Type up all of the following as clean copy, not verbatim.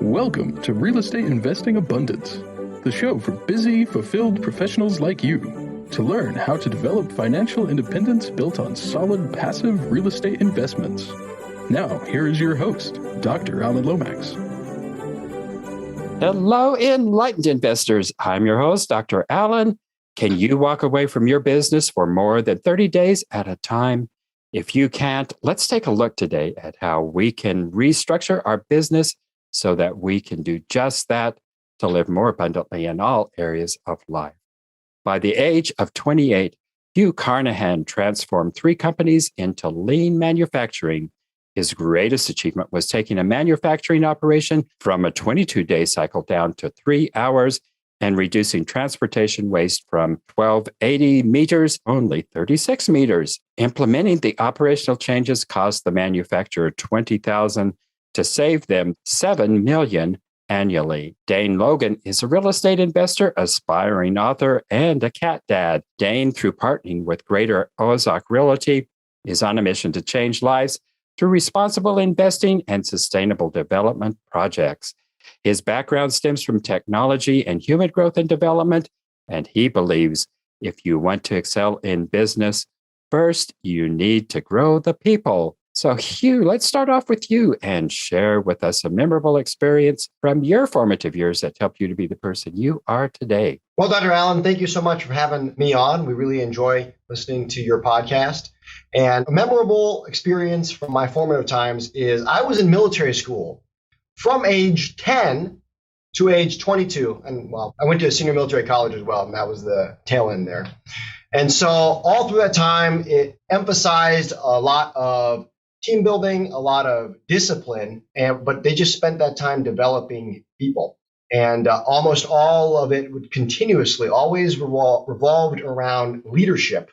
Welcome to Real Estate Investing Abundance, the show for busy, fulfilled professionals like you to learn how to develop financial independence built on solid, passive real estate investments. Now, here is your host, Dr. Alan Lomax. Hello, enlightened investors. I'm your host, Dr. Alan. Can you walk away from your business for more than 30 days at a time? If you can't, let's take a look today at how we can restructure our business so that we can do just that to live more abundantly in all areas of life. By the age of 28, Hugh Carnahan transformed 3 companies into lean manufacturing. His greatest achievement was taking a manufacturing operation from a 22-day cycle down to 3 hours and reducing transportation waste from 1,280 meters, only 36 meters. Implementing the operational changes cost the manufacturer $20,000 to save them $7 million annually. Dane Logan is a real estate investor, aspiring author, and a cat dad. Dane, through partnering with Greater Ozarks Realty, is on a mission to change lives through responsible investing and sustainable development projects. His background stems from technology and human growth and development, and he believes if you want to excel in business, first you need to grow the people. So Hugh, let's start off with you and share with us a memorable experience from your formative years that helped you to be the person you are today. Well, Dr. Allen, thank you so much for having me on. We really enjoy listening to your podcast. And a memorable experience from my formative times is I was in military school from age 10 to age 22. And well, I went to a senior military college as well, and that was the tail end there. And so all through that time, it emphasized a lot of team building, a lot of discipline, but they just spent that time developing people. And almost all of it would continuously always revolved around leadership.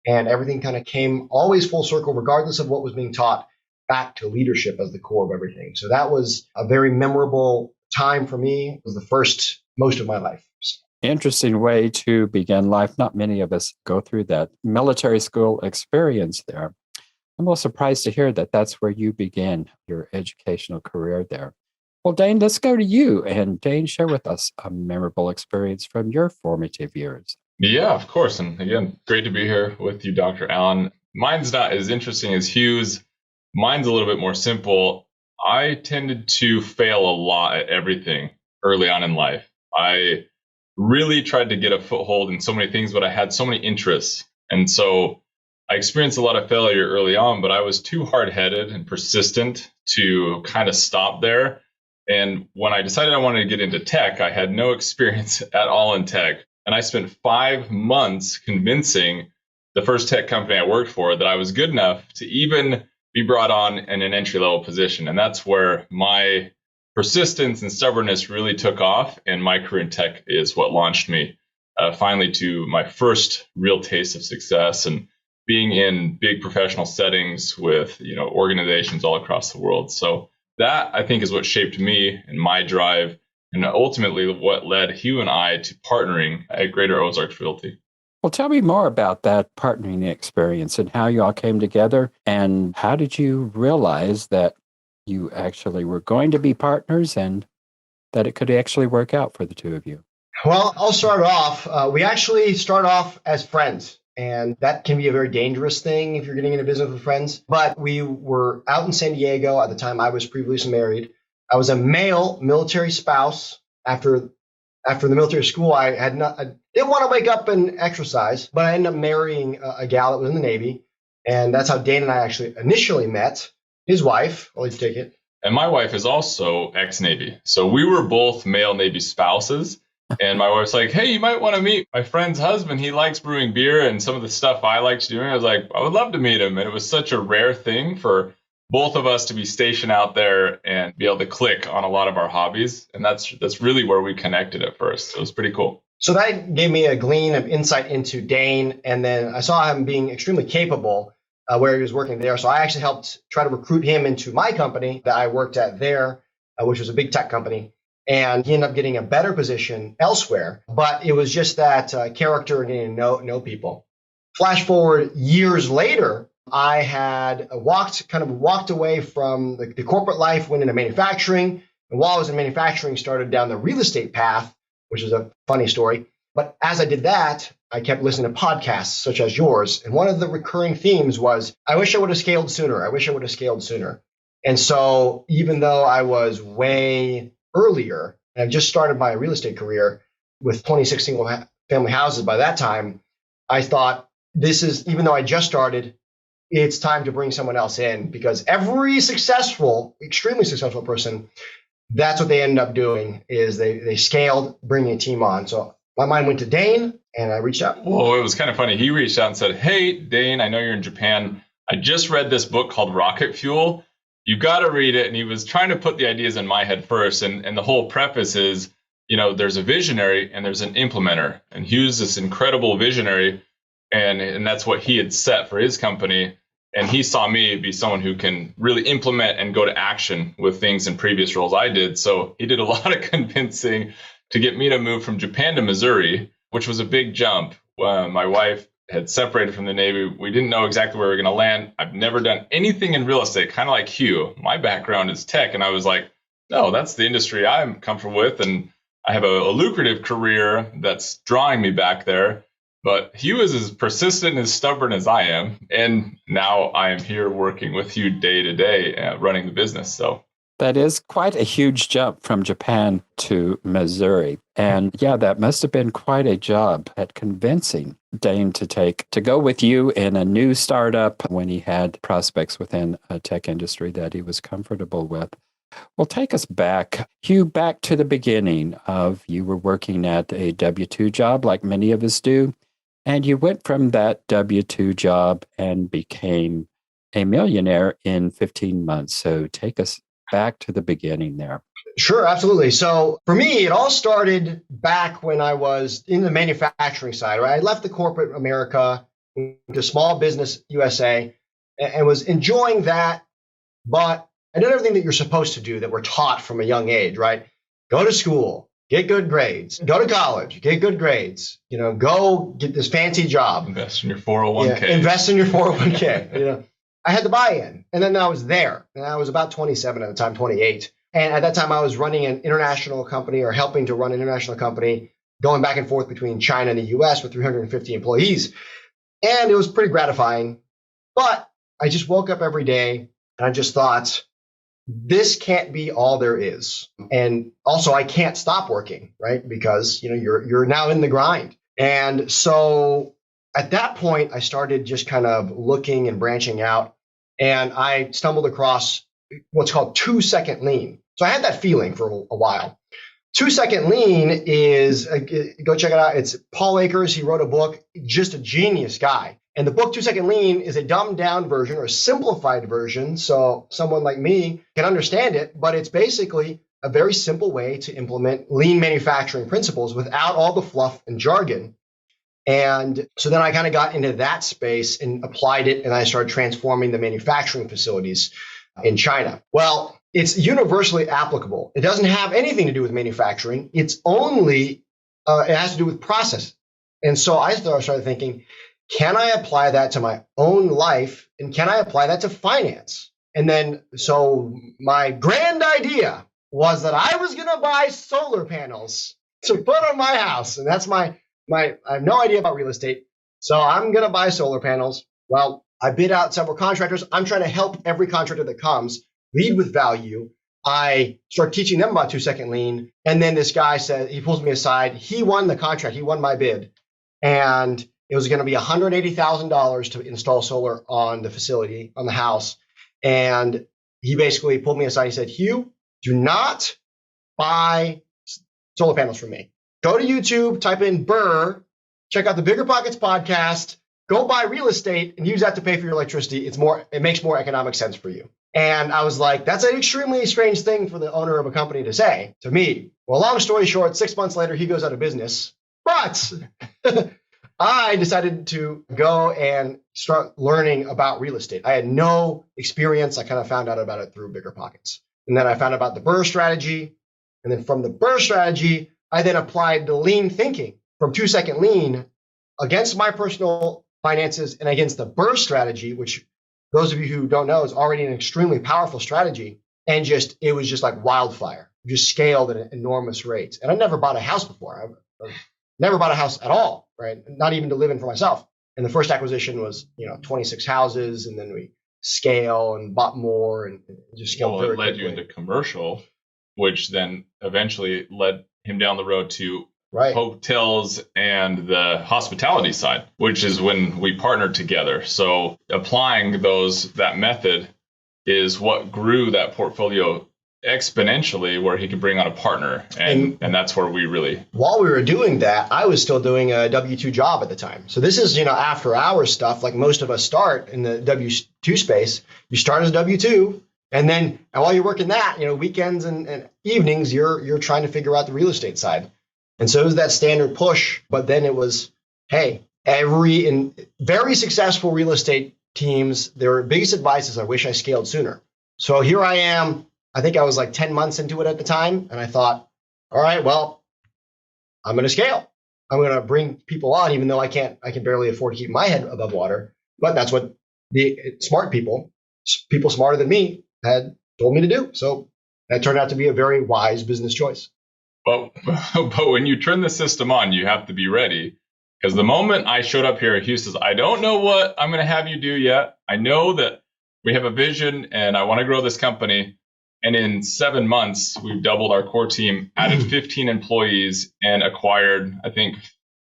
And everything kind of came always full circle, regardless of what was being taught, back to leadership as the core of everything. So that was a very memorable time for me. It was the first most of my life. So. Interesting way to begin life. Not many of us go through that military school experience there. I'm a little surprised to hear that that's where you began your educational career there. Well, Dane, let's go to you. And Dane, share with us a memorable experience from your formative years. Yeah, of course. And again, great to be here with you, Dr. Allen. Mine's not as interesting as Hugh's. Mine's a little bit more simple. I tended to fail a lot at everything early on in life. I really tried to get a foothold in so many things, but I had so many interests. And so I experienced a lot of failure early on, but I was too hard-headed and persistent to kind of stop there. And when I decided I wanted to get into tech, I had no experience at all in tech. And I spent 5 months convincing the first tech company I worked for that I was good enough to even be brought on in an entry-level position. And that's where my persistence and stubbornness really took off. And my career in tech is what launched me finally to my first real taste of success and being in big professional settings with organizations all across the world. So that, I think, is what shaped me and my drive, and ultimately what led Hugh and I to partnering at Greater Ozarks Realty. Well, tell me more about that partnering experience and how you all came together, and how did you realize that you actually were going to be partners and that it could actually work out for the two of you? Well, I'll start off. We actually start off as friends. And that can be a very dangerous thing if you're getting into business with friends. But we were out in San Diego at the time. I was previously married. I was a male military spouse. After the military school, I didn't want to wake up and exercise, but I ended up marrying a gal that was in the Navy. And that's how Dane and I actually initially met. His wife, I'll let you take it. And my wife is also ex-Navy. So we were both male Navy spouses. And my wife's like, hey, you might want to meet my friend's husband. He likes brewing beer and some of the stuff I liked doing. I was like, I would love to meet him. And it was such a rare thing for both of us to be stationed out there and be able to click on a lot of our hobbies. And that's really where we connected at first. So it was pretty cool. So that gave me a glean of insight into Dane. And then I saw him being extremely capable where he was working there. So I actually helped try to recruit him into my company that I worked at there, which was a big tech company. And he ended up getting a better position elsewhere. But it was just that character and getting to know people. Flash forward years later, I had walked away from the corporate life, went into manufacturing, And while I was in manufacturing, started down the real estate path, which is a funny story. But as I did that, I kept listening to podcasts such as yours. And one of the recurring themes was, I wish I would have scaled sooner. I wish I would have scaled sooner. And so even though I was way earlier, and I just started my real estate career with 26 single family houses by that time, I thought even though I just started, it's time to bring someone else in, because every successful, extremely successful person, that's what they end up doing is they scaled, bringing a team on. So my mind went to Dane, and I reached out. Well, it was kind of funny. He reached out and said, "Hey, Dane, I know you're in Japan. I just read this book called Rocket Fuel. You got to read it." And he was trying to put the ideas in my head first. And the whole preface is, there's a visionary and there's an implementer. And Hugh's this incredible visionary. And that's what he had set for his company. And he saw me be someone who can really implement and go to action with things in previous roles I did. So he did a lot of convincing to get me to move from Japan to Missouri, which was a big jump. My wife had separated from the Navy. We didn't know exactly where we were going to land. I've never done anything in real estate, kind of like Hugh. My background is tech. And I was like, no, that's the industry I'm comfortable with. And I have a lucrative career that's drawing me back there. But Hugh is as persistent and as stubborn as I am. And now I am here working with Hugh day to day, running the business. So that is quite a huge jump from Japan to Missouri. And yeah, that must have been quite a job at convincing Dane to go with you in a new startup when he had prospects within a tech industry that he was comfortable with. Well, take us back, Hugh, back to the beginning of you were working at a W-2 job like many of us do. And you went from that W-2 job and became a millionaire in 15 months. So take us back to the beginning there. Sure, absolutely. So for me, it all started back when I was in the manufacturing side, right? I left the corporate America into small business USA and was enjoying that. But I did everything that you're supposed to do that we're taught from a young age, right? Go to school, get good grades, go to college, get good grades, go get this fancy job. Invest in your 401k. Yeah, invest in your 401k. I had the buy-in, and then I was there. And I was about 27 at the time, 28. And at that time, I was running an international company or helping to run an international company, going back and forth between China and the US with 350 employees. And it was pretty gratifying. But I just woke up every day and I just thought, this can't be all there is. And also, I can't stop working, right? Because, you're now in the grind. And so at that point, I started just kind of looking and branching out. And I stumbled across what's called 2-second lean. So I had that feeling for a while. 2-second lean is, go check it out. It's Paul Akers. He wrote a book, just a genius guy. And the book 2-second lean is a dumbed down version or a simplified version. So someone like me can understand it, but it's basically a very simple way to implement lean manufacturing principles without all the fluff and jargon. And so then I kind of got into that space and applied it, and I started transforming the manufacturing facilities in China. Well, it's universally applicable. It doesn't have anything to do with manufacturing. It's only, it has to do with process. And so I started thinking, can I apply that to my own life? And can I apply that to finance? And then, so my grand idea was that I was going to buy solar panels to put on my house. And that's I have no idea about real estate. So I'm going to buy solar panels. Well, I bid out several contractors. I'm trying to help every contractor that comes lead with value. I start teaching them about 2-second lean. And then this guy said, he pulls me aside. He won the contract. He won my bid. And it was going to be $180,000 to install solar on the facility, on the house. And he basically pulled me aside. He said, Hugh, do not buy solar panels from me. Go to YouTube, type in Burr, check out the Bigger Pockets podcast, go buy real estate and use that to pay for your electricity. It makes more economic sense for you. And I was like, that's an extremely strange thing for the owner of a company to say to me. Well, long story short, 6 months later, he goes out of business. But I decided to go and start learning about real estate. I had no experience. I kind of found out about it through Bigger Pockets. And then I found out about the Burr strategy. And then from the Burr strategy, I then applied the lean thinking from 2-second lean against my personal finances and against the Burr strategy, which those of you who don't know is already an extremely powerful strategy. And it was just like wildfire. just scaled at an enormous rate. And I never bought a house before. I never bought a house at all, right? Not even to live in for myself. And the first acquisition was, 26 houses, and then we scale and bought more and just scaled very quickly. It led you into commercial, which then eventually led him down the road to hotels and the hospitality side, which is when we partnered together. So applying that method is what grew that portfolio exponentially, where he could bring on a partner. And that's where we really... While we were doing that, I was still doing a W-2 job at the time. So this is, after hours stuff, like most of us start in the W-2 space. You start as a W-2, and then while you're working that, weekends and evenings, you're trying to figure out the real estate side. And so it was that standard push, but then it was, hey, in very successful real estate teams, their biggest advice is, I wish I scaled sooner. So here I am. I think I was like 10 months into it at the time. And I thought, all right, well, I'm going to scale. I'm going to bring people on, even though I can barely afford to keep my head above water. But that's what the smart people smarter than me, had told me to do. So that turned out to be a very wise business choice. But when you turn the system on, you have to be ready. Because the moment I showed up here, Hugh says, I don't know what I'm going to have you do yet. I know that we have a vision and I want to grow this company. And in 7 months, we've doubled our core team, added 15 employees, and acquired, I think,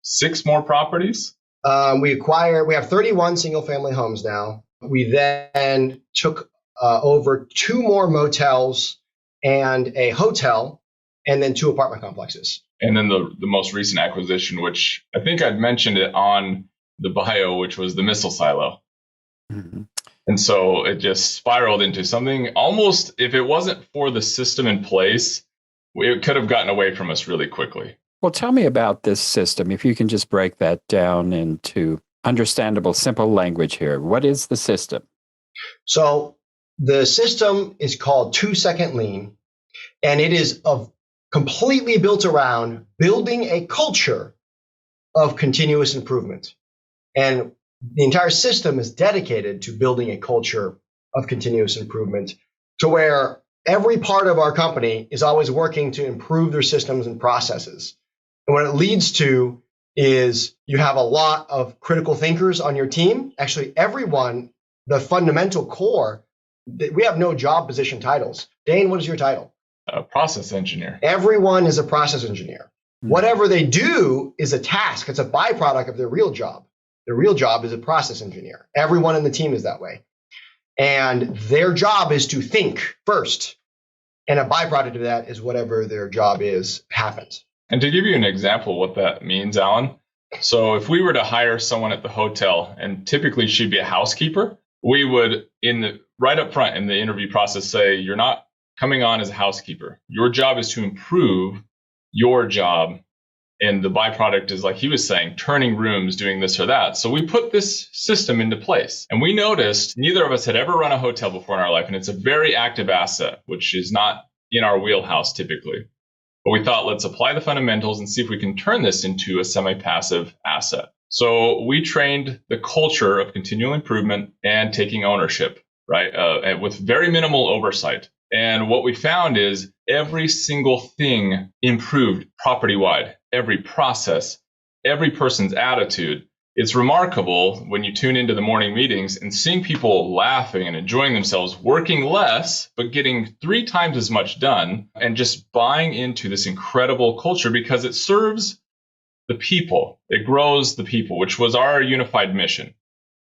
6 more properties. We have 31 single family homes now. We then took over 2 more motels and a hotel, and then 2 apartment complexes. And then the most recent acquisition, which I think I'd mentioned it on the bio, which was the missile silo. Mm-hmm. And so it just spiraled into something almost, if it wasn't for the system in place, it could have gotten away from us really quickly. Well, tell me about this system. If you can just break that down into understandable, simple language here. What is the system? So the system is called 2-Second Lean, and it is completely built around building a culture of continuous improvement. And the entire system is dedicated to building a culture of continuous improvement, to where every part of our company is always working to improve their systems and processes. And what it leads to is you have a lot of critical thinkers on your team. Actually, everyone, the fundamental core, we have no job position titles. Dane, what is your title? A process engineer. Everyone is a process engineer. Mm-hmm. Whatever they do is a task. It's a byproduct of their real job. Their real job is a process engineer. Everyone in the team is that way. And their job is to think first. And a byproduct of that is whatever their job is happens. And to give you an example of what that means, Alan, so if we were to hire someone at the hotel, and typically she'd be a housekeeper, we would, right up front in the interview process, say, you're not coming on as a housekeeper. Your job is to improve your job. And the byproduct is, like he was saying, turning rooms, doing this or that. So we put this system into place. And we noticed neither of us had ever run a hotel before in our life. And it's a very active asset, which is not in our wheelhouse typically. But we thought, let's apply the fundamentals and see if we can turn this into a semi-passive asset. So we trained the culture of continual improvement and taking ownership, right? And with very minimal oversight. And what we found is every single thing improved property-wide, every process, every person's attitude. It's remarkable when you tune into the morning meetings and seeing people laughing and enjoying themselves, working less, but getting 3 times as much done, and just buying into this incredible culture because it serves the people. It grows the people, which was our unified mission.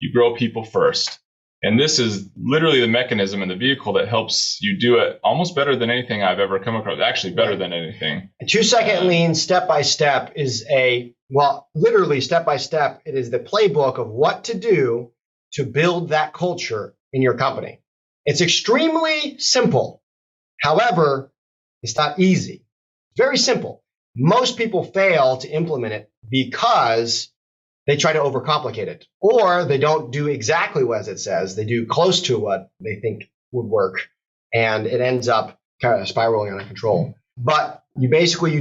You grow people first. And this is literally the mechanism and the vehicle that helps you do it almost better than anything I've ever come across. Actually, better than anything. A 2-Second Lean step by step is literally step by step. It is the playbook of what to do to build that culture in your company. It's extremely simple. However, it's not easy. It's very simple. Most people fail to implement it because they try to overcomplicate it, or they don't do exactly as it says. They do close to what they think would work, and it ends up kind of spiraling out of control. But you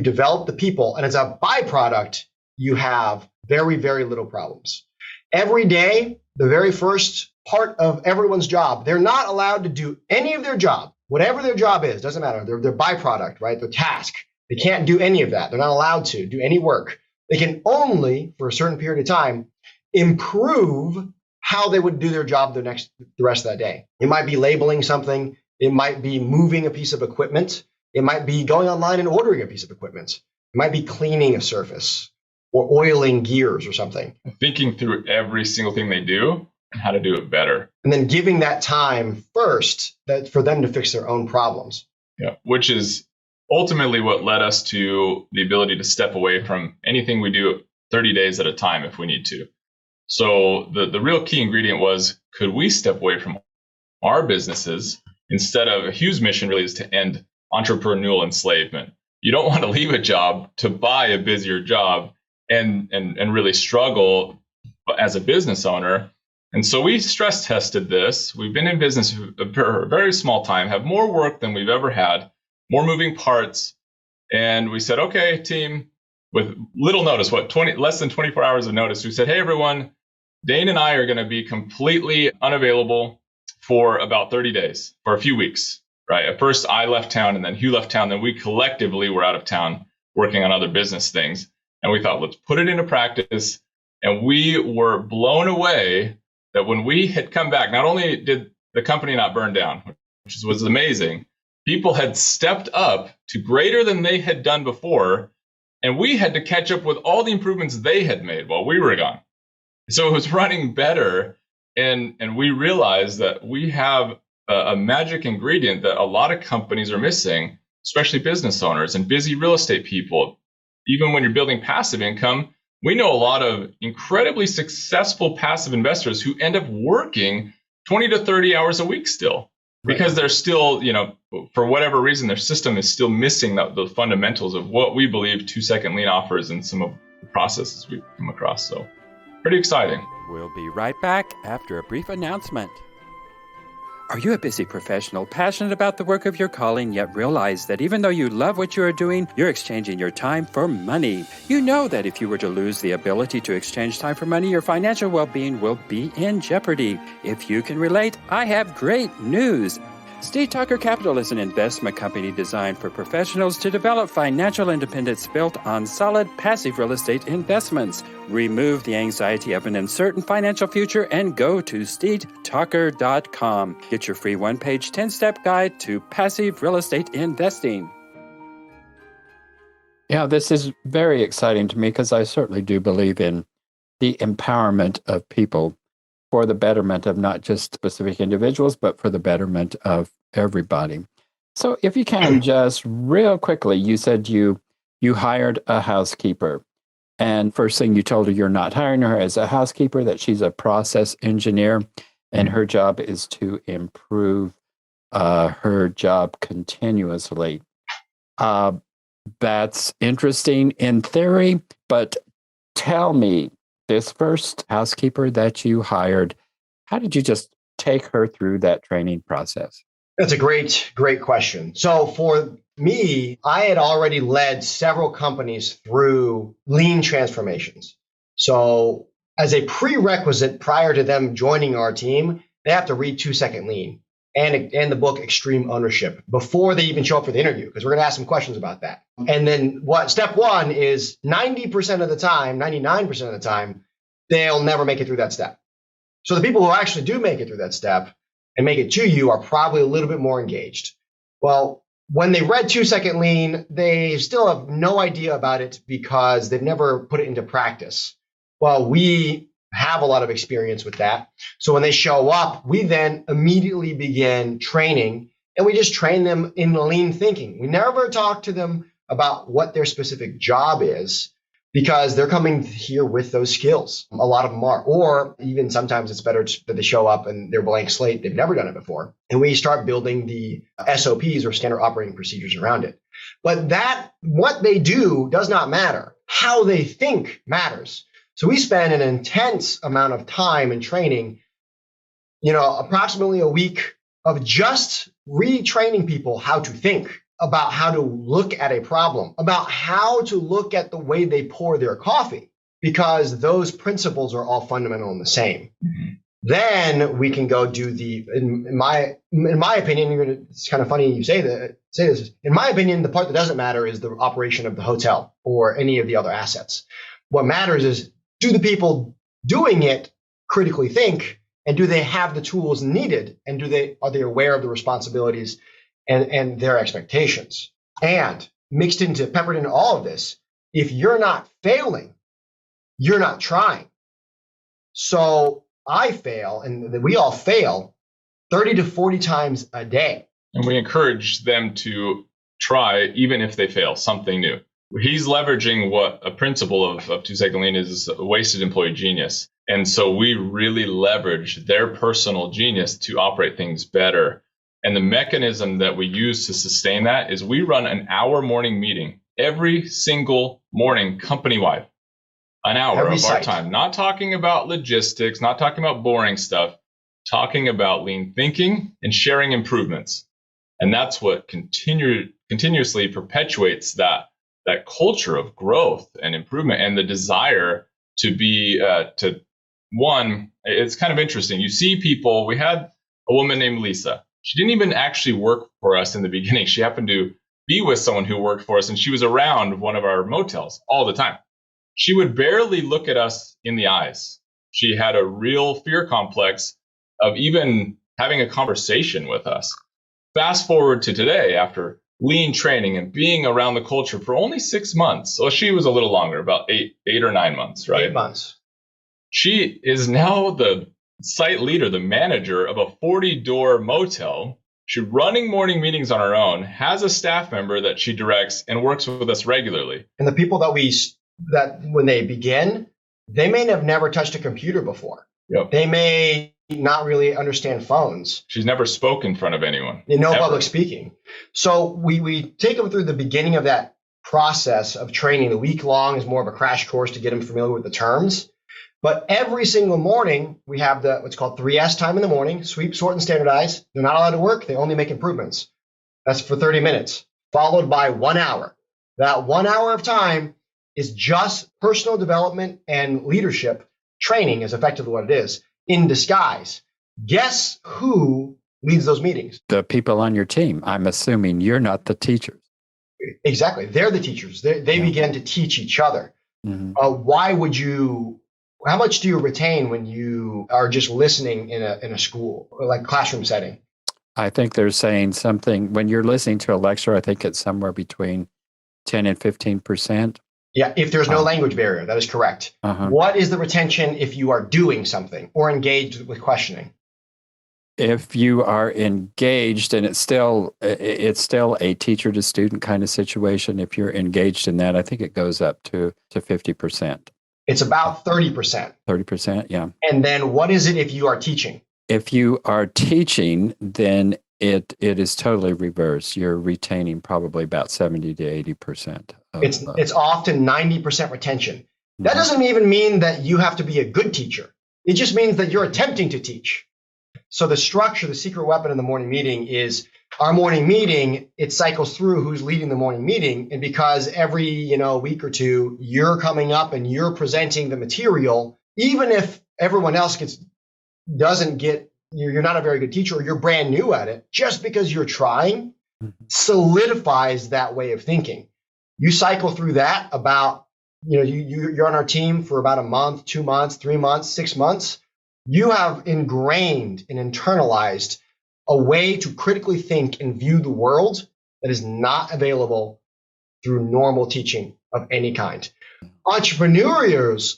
develop the people, and as a byproduct, you have very, very little problems. Every day, the very first part of everyone's job, they're not allowed to do any of their job whatever their job is, doesn't matter, their byproduct, right? Their task. They can't do any of that. They're not allowed to do any work. They can only, for a certain period of time, improve how they would do their job the rest of that day. It might be labeling something. It might be moving a piece of equipment. It might be going online and ordering a piece of equipment. It might be cleaning a surface or oiling gears or something. Thinking through every single thing they do and how to do it better. And then giving that time first for them to fix their own problems. Yeah, which is ultimately what led us to the ability to step away from anything we do 30 days at a time if we need to. So the real key ingredient was, could we step away from our businesses instead of Hugh's mission really is to end entrepreneurial enslavement. You don't want to leave a job to buy a busier job and really struggle as a business owner. And so we stress tested this. We've been in business for a very small time, have more work than we've ever had, more moving parts. And we said, okay, team, with little notice, less than 24 hours of notice, we said, hey, everyone, Dane and I are going to be completely unavailable for about 30 days, for a few weeks, right? At first, I left town and then Hugh left town. Then we collectively were out of town working on other business things. And we thought, let's put it into practice. And we were blown away that when we had come back, not only did the company not burn down, which was amazing, people had stepped up to greater than they had done before. And we had to catch up with all the improvements they had made while we were gone. So it was running better. And we realized that we have a magic ingredient that a lot of companies are missing, especially business owners and busy real estate people. Even when you're building passive income, we know a lot of incredibly successful passive investors who end up working 20 to 30 hours a week still. Because they're still, for whatever reason, their system is still missing the fundamentals of what we believe 2-second lien offers and some of the processes we've come across. So pretty exciting. We'll be right back after a brief announcement. Are you a busy professional, passionate about the work of your calling, yet realize that even though you love what you are doing, you're exchanging your time for money? You know that if you were to lose the ability to exchange time for money, your financial well-being will be in jeopardy. If you can relate, I have great news. Steve Tucker Capital is an investment company designed for professionals to develop financial independence built on solid passive real estate investments. Remove the anxiety of an uncertain financial future and go to stevetucker.com. Get your free one-page 10-step guide to passive real estate investing. Yeah, this is very exciting to me because I certainly do believe in the empowerment of people for the betterment of not just specific individuals, but for the betterment of everybody. So if you can just real quickly, you said you hired a housekeeper. And first thing you told her, you're not hiring her as a housekeeper, that she's a process engineer, and her job is to improve her job continuously. That's interesting in theory, but tell me, this first housekeeper that you hired, how did you just take her through that training process? That's a great question. So for me, I had already led several companies through lean transformations. So as a prerequisite prior to them joining our team, they have to read 2-Second Lean and the book Extreme Ownership before they even show up for the interview, because we're going to ask some questions about that. And then step one is 90% of the time, 99% of the time, they'll never make it through that step. So the people who actually do make it through that step and make it to you are probably a little bit more engaged. Well, when they read 2-Second Lean, they still have no idea about it because they've never put it into practice. Well, we have a lot of experience with that. So when they show up, we then immediately begin training, and we just train them in lean thinking. We never talk to them about what their specific job is because they're coming here with those skills. A lot of them are, or even sometimes it's better that they show up and they're blank slate. They've never done it before. And we start building the SOPs or standard operating procedures around it. But what they do does not matter. How they think matters. So we spend an intense amount of time in training, approximately a week of just retraining people how to think, about how to look at a problem, about how to look at the way they pour their coffee, because those principles are all fundamental and the same. Then we can go do in my opinion, it's kind of funny you say this. In my opinion, the part that doesn't matter is the operation of the hotel or any of the other assets. What matters is, do the people doing it critically think, and do they have the tools needed, and are they aware of the responsibilities and their expectations? And peppered into all of this, if you're not failing, you're not trying. So I fail, and we all fail 30 to 40 times a day. And we encourage them to try, even if they fail, something new. He's leveraging what a principle of two-second lean is, wasted employee genius. And so we really leverage their personal genius to operate things better. And the mechanism that we use to sustain that is we run an hour morning meeting every single morning, company-wide. An hour of our time, not talking about logistics, not talking about boring stuff, talking about lean thinking and sharing improvements. And that's what continuously perpetuates that culture of growth and improvement, and the desire to be, it's kind of interesting. You see people, we had a woman named Lisa. She didn't even actually work for us in the beginning. She happened to be with someone who worked for us, and she was around one of our motels all the time. She would barely look at us in the eyes. She had a real fear complex of even having a conversation with us. Fast forward to today, after lean training and being around the culture for only 6 months. So she was a little longer, about eight or 9 months, right? 8 months. She is now the site leader, the manager of a 40-door motel. She's running morning meetings on her own, has a staff member that she directs, and works with us regularly. And the people that when they begin, they may have never touched a computer before. Yep. They may not really understand phones. She's never spoken in front of anyone. Public speaking. So we take them through the beginning of that process of training. The week long is more of a crash course to get them familiar with the terms. But every single morning, we have what's called 3S time in the morning: sweep, sort, and standardize. They're not allowed to work. They only make improvements. That's for 30 minutes, followed by 1 hour. That 1 hour of time is just personal development and leadership training, is effectively what it is, in disguise. Guess who leads those meetings? The people on your team. I'm assuming you're not the teachers. Exactly. They're the teachers. They begin to teach each other. Mm-hmm. How much do you retain when you are just listening in a school, or like classroom setting? I think they're saying something, when you're listening to a lecture, I think it's somewhere between 10 and 15%. Yeah, if there's no language barrier, that is correct. Uh-huh. What is the retention if you are doing something or engaged with questioning? If you are engaged, and it's still a teacher to student kind of situation, if you're engaged in that, I think it goes up to 50%. It's about 30%. 30%, yeah. And then what is it if you are teaching? If you are teaching, then it is totally reversed. You're retaining probably about 70 to 80%. It's often 90% retention. That doesn't even mean that you have to be a good teacher. It just means that you're attempting to teach. So the structure, the secret weapon in the morning meeting is our morning meeting. It cycles through who's leading the morning meeting. And because every week or two, you're coming up and you're presenting the material, even if everyone else doesn't get, you're not a very good teacher or you're brand new at it, just because you're trying solidifies that way of thinking. You cycle through that about, you're on our team for about a month, 2 months, 3 months, 6 months. You have ingrained and internalized a way to critically think and view the world that is not available through normal teaching of any kind. Entrepreneurs,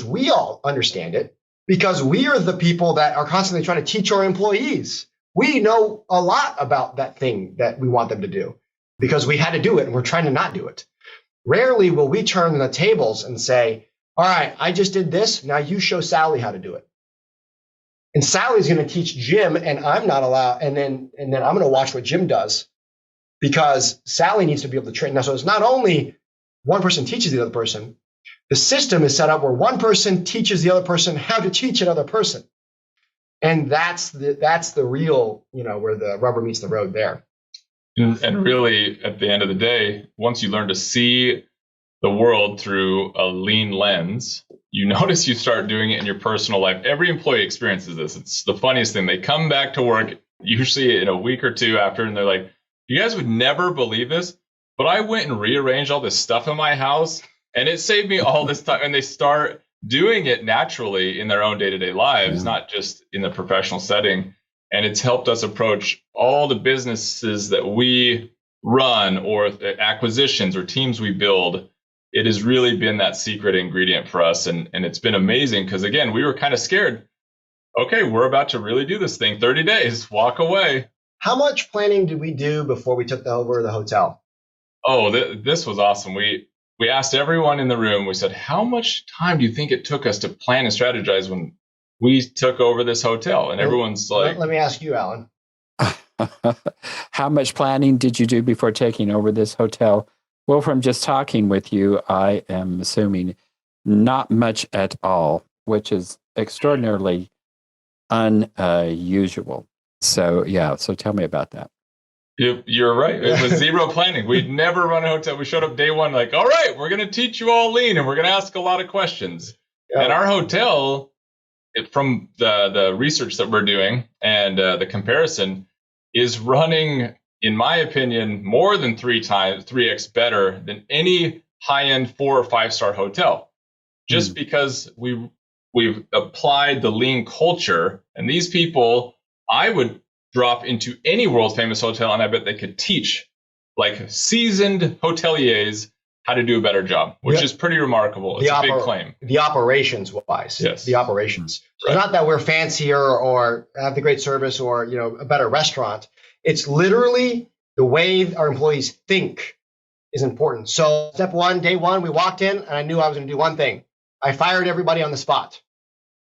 we all understand it because we are the people that are constantly trying to teach our employees. We know a lot about that thing that we want them to do because we had to do it and we're trying to not do it. Rarely will we turn the tables and say, all right, I just did this. Now you show Sally how to do it. And Sally's going to teach Jim, and I'm not allowed. And then I'm going to watch what Jim does because Sally needs to be able to train. Now, so it's not only one person teaches the other person. The system is set up where one person teaches the other person how to teach another person. And that's the real, where the rubber meets the road there. And really, at the end of the day, once you learn to see the world through a lean lens, you notice you start doing it in your personal life. Every employee experiences this. It's the funniest thing. They come back to work usually in a week or two after, and they're like, you guys would never believe this, but I went and rearranged all this stuff in my house and it saved me all this time. And they start doing it naturally in their own day-to-day lives, not just in the professional setting. And it's helped us approach all the businesses that we run or acquisitions or teams we build. It has really been that secret ingredient for us. And it's been amazing because, again, we were kind of scared. Okay, we're about to really do this thing. 30 days, walk away. How much planning did we do before we took over the hotel? Oh, this was awesome. We asked everyone in the room, we said, how much time do you think it took us to plan and strategize when we took over this hotel? And everyone's like... Let me ask you, Alan. How much planning did you do before taking over this hotel? Well, from just talking with you, I am assuming not much at all, which is extraordinarily unusual. So tell me about that. You're right. It was zero planning. We'd never run a hotel. We showed up day one like, all right, we're going to teach you all lean and we're going to ask a lot of questions. Yeah. And our hotel, from the research that we're doing and the comparison, is running, in my opinion, more than 3x better than any high-end 4 or 5-star hotel. Just because we've applied the lean culture, and these people, I would drop into any world famous hotel and I bet they could teach like seasoned hoteliers how to do a better job, which is pretty remarkable. It's a big claim. The operations wise, yes. The operations. Right. Not that we're fancier or have the great service or, a better restaurant. It's literally the way our employees think is important. So step one, day one, we walked in and I knew I was going to do one thing. I fired everybody on the spot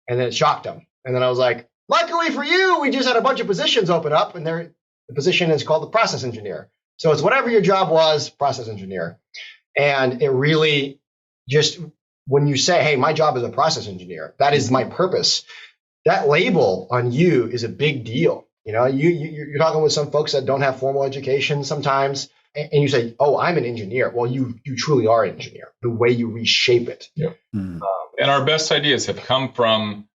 and then it shocked them. And then I was like, luckily for you, we just had a bunch of positions open up, and the position is called the process engineer. So it's whatever your job was, process engineer. And it really just, when you say, hey, my job is a process engineer, that is my purpose, that label on you is a big deal. You're talking with some folks that don't have formal education sometimes, and you say, oh, I'm an engineer. Well, you truly are an engineer, the way you reshape it. Yeah. And our best ideas have come from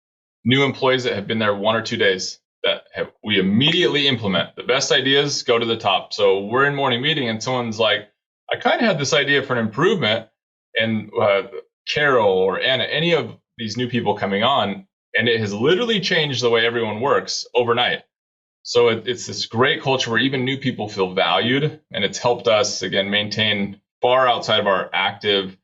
new employees that have been there 1 or 2 days that we immediately implement. The best ideas go to the top. So we're in morning meeting and someone's like, I kind of had this idea for an improvement, and Carol or Anna, any of these new people coming on, and it has literally changed the way everyone works overnight. So it's this great culture where even new people feel valued, and it's helped us, again, maintain far outside of our active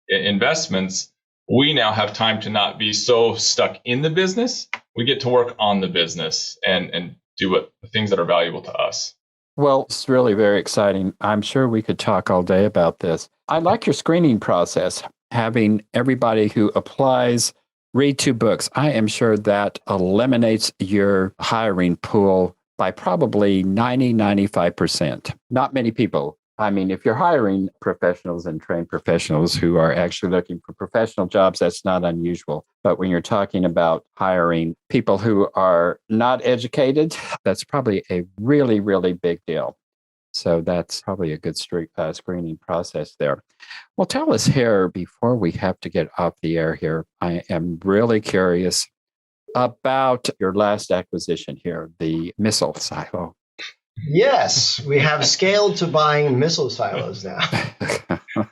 investments. We now have time to not be so stuck in the business. We get to work on the business and do the things that are valuable to us. Well, it's really very exciting. I'm sure we could talk all day about this. I like your screening process, having everybody who applies read 2 books. I am sure that eliminates your hiring pool by probably 95%. Not many people. I mean, if you're hiring professionals and trained professionals who are actually looking for professional jobs, that's not unusual. But when you're talking about hiring people who are not educated, that's probably a really, really big deal. So that's probably a good screening process there. Well, tell us here, before we have to get off the air here, I am really curious about your last acquisition here, the missile silo. Yes, we have scaled to buying missile silos now.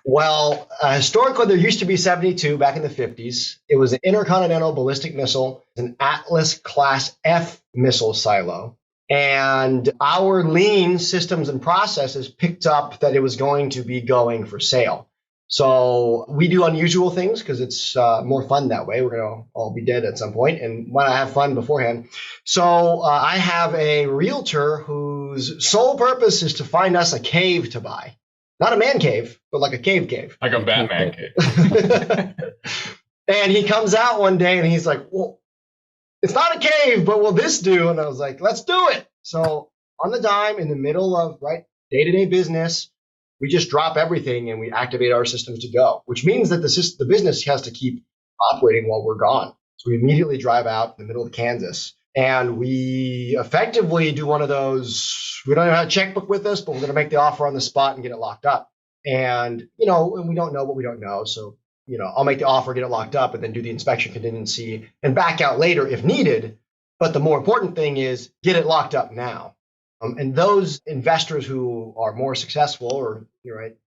Well, historically, there used to be 72 back in the 50s. It was an intercontinental ballistic missile, an Atlas Class F missile silo. And our lean systems and processes picked up that it was going to be going for sale. So we do unusual things because it's more fun that way. We're going to all be dead at some point, and why not have fun beforehand? So I have a realtor whose sole purpose is to find us a cave to buy. Not a man cave, but like a cave. Like a Batman cave. And he comes out one day and he's like, well, it's not a cave, but will this do? And I was like, let's do it. So on the dime, in the middle of day-to-day business, we just drop everything and we activate our systems to go, which means that the business has to keep operating while we're gone. So we immediately drive out in the middle of Kansas and we effectively do one of those, we don't have a checkbook with us, but we're going to make the offer on the spot and get it locked up. And, and we don't know what we don't know. So, I'll make the offer, get it locked up, and then do the inspection contingency and back out later if needed. But the more important thing is get it locked up now. And those investors who are more successful, or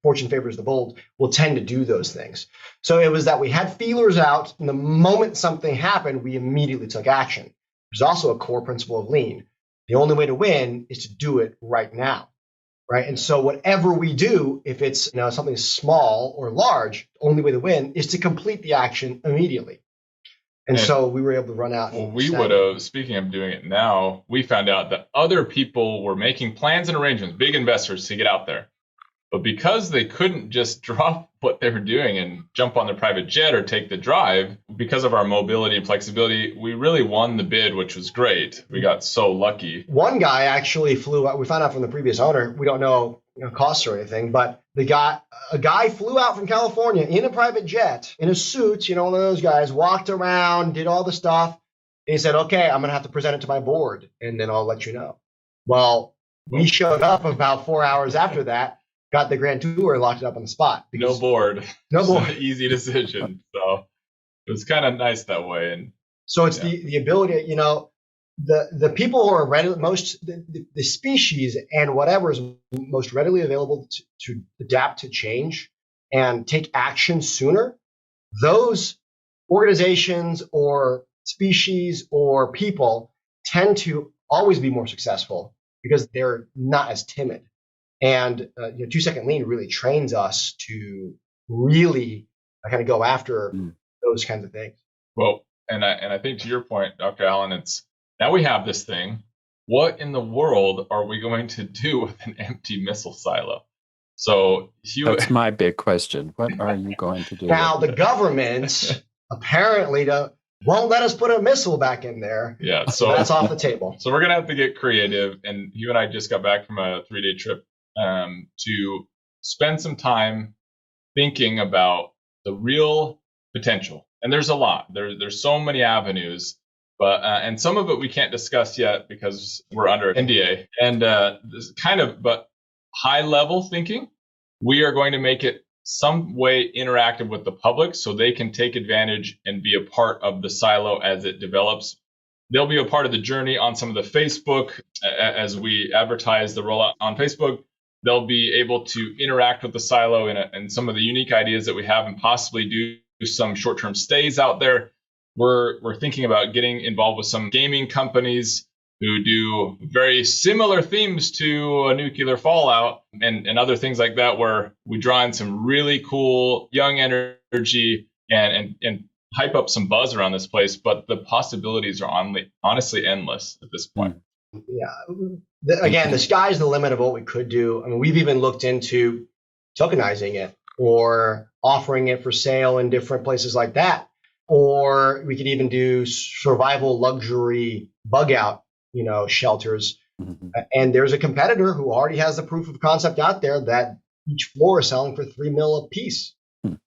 fortune favors the bold, will tend to do those things. So it was that we had feelers out, and the moment something happened, we immediately took action. There's also a core principle of lean. The only way to win is to do it right now. Right. And so whatever we do, if it's something small or large, the only way to win is to complete the action immediately. And so we were able to run out. Well, we would have, speaking of doing it now, we found out that other people were making plans and arrangements, big investors, to get out there. But because they couldn't just drop what they were doing and jump on their private jet or take the drive, because of our mobility and flexibility, we really won the bid, which was great. We got so lucky. One guy actually flew out. We found out from the previous owner. We don't know costs or anything, but a guy flew out from California in a private jet, in a suit, one of those guys, walked around, did all the stuff. And he said, okay, I'm going to have to present it to my board, and then I'll let you know. Well, we showed up about 4 hours after that, got the grand tour, and locked it up on the spot. No board. No board. Easy decision. So it was kind of nice that way. And so it's the ability, the people who are the species and whatever is most readily available to adapt to change and take action sooner, those organizations or species or people tend to always be more successful because they're not as timid. And 2-second lean really trains us to really kind of go after those kinds of things. Well, and I think to your point, Dr. Allen, it's now we have this thing. What in the world are we going to do with an empty missile silo? So that's my big question. What are you going to do? Now the government apparently won't let us put a missile back in there. Yeah, so that's off the table. So we're gonna have to get creative. And Hugh and I just got back from a 3-day trip to spend some time thinking about the real potential. And there's a lot. There's so many avenues, but and some of it we can't discuss yet because we're under NDA. And this but high level thinking, we are going to make it some way interactive with the public so they can take advantage and be a part of the silo as it develops. They'll be a part of the journey on some of the Facebook as we advertise the rollout on Facebook. They'll be able to interact with the silo and some of the unique ideas that we have and possibly do some short-term stays out there. We're thinking about getting involved with some gaming companies who do very similar themes to a nuclear fallout and other things like that, where we draw in some really cool young energy and hype up some buzz around this place. But the possibilities are honestly endless at this point. Yeah. Again, the sky's the limit of what we could do. I mean, we've even looked into tokenizing it or offering it for sale in different places like that. Or we could even do survival luxury bug out, shelters. Mm-hmm. And there's a competitor who already has the proof of concept out there that each floor is selling for $3 million a piece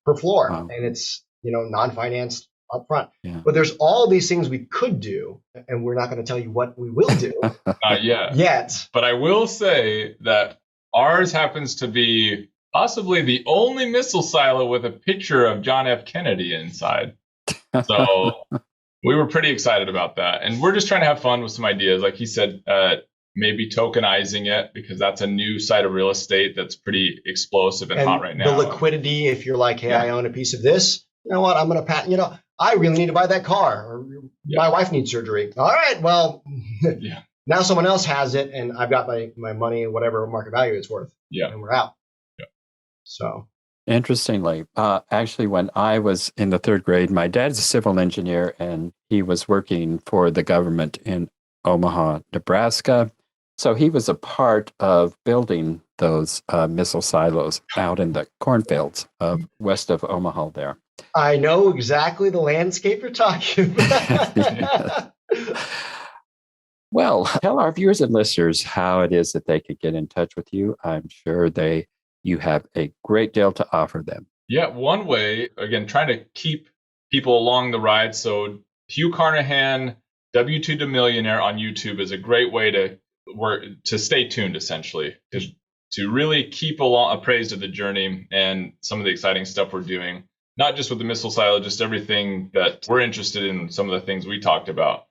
per floor. Wow. And it's, non-financed up front. Yeah. But there's all these things we could do, and we're not going to tell you what we will do. Not yet. But I will say that ours happens to be possibly the only missile silo with a picture of John F. Kennedy inside. So we were pretty excited about that. And we're just trying to have fun with some ideas. Like he said, maybe tokenizing it, because that's a new side of real estate that's pretty explosive and hot right now. The liquidity, if you're like, hey, I own a piece of this, you know what, I'm going to I really need to buy that car, or my wife needs surgery. All right, well, now someone else has it, and I've got my money and whatever market value it's worth. Yeah. And we're out. Yeah. So. Interestingly, actually, when I was in the 3rd grade, my dad's a civil engineer, and he was working for the government in Omaha, Nebraska. So he was a part of building those missile silos out in the cornfields west of Omaha there. I know exactly the landscape you're talking about. Well, tell our viewers and listeners how it is that they could get in touch with you. I'm sure you have a great deal to offer them. Yeah, one way, again, trying to keep people along the ride. So Hugh Carnahan, W2 to Millionaire on YouTube is a great way to stay tuned, essentially. Because to really keep appraised of the journey and some of the exciting stuff we're doing, not just with the missile silo, just everything that we're interested in, some of the things we talked about.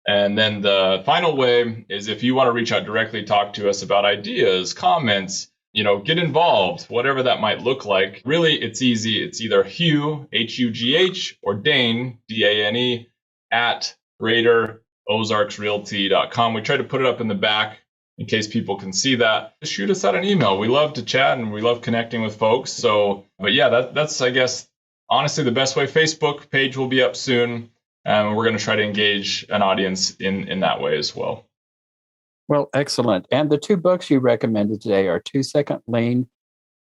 And then the final way is if you want to reach out directly, talk to us about ideas, comments, get involved, whatever that might look like. Really, it's easy. It's either Hugh, Hugh, or Dane, Dane, at Greater Ozarks Realty.com. We try to put it up in the back in case people can see that. Just shoot us out an email. We love to chat and we love connecting with folks. But yeah, that's, I guess, honestly, the best way. Facebook page will be up soon. We're going to try to engage an audience in that way as well. Well, excellent. And the two books you recommended today are 2 Second Lien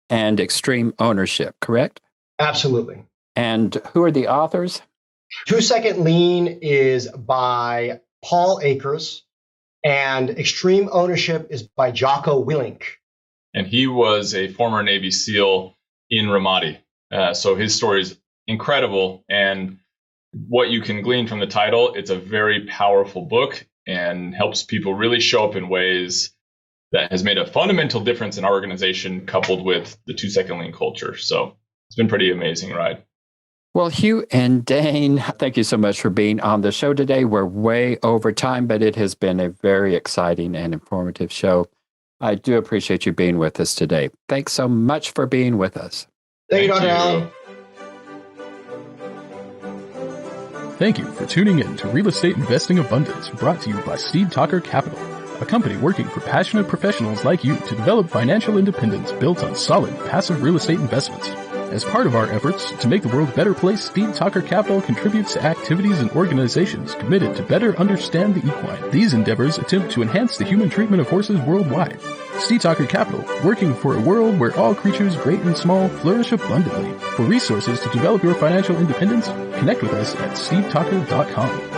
and Extreme Ownership, correct? Absolutely. And who are the authors? 2 Second Lien is by Paul Akers, and Extreme Ownership is by Jocko Willink. And he was a former Navy SEAL in Ramadi. So his story is incredible. And what you can glean from the title, it's a very powerful book and helps people really show up in ways that has made a fundamental difference in our organization, coupled with the 2 Second Lien culture. So it's been a pretty amazing ride. Well, Hugh and Dane, thank you so much for being on the show today. We're way over time, but it has been a very exciting and informative show. I do appreciate you being with us today. Thanks so much for being with us. Thank you, Dr. Allen. Thank you for tuning in to Real Estate Investing Abundance, brought to you by Steve Talker Capital, a company working for passionate professionals like you to develop financial independence built on solid, passive real estate investments. As part of our efforts to make the world a better place, Steve Talker Capital contributes to activities and organizations committed to better understand the equine. These endeavors attempt to enhance the human treatment of horses worldwide. Steve Talker Capital, working for a world where all creatures, great and small, flourish abundantly. For resources to develop your financial independence, connect with us at stevetalker.com.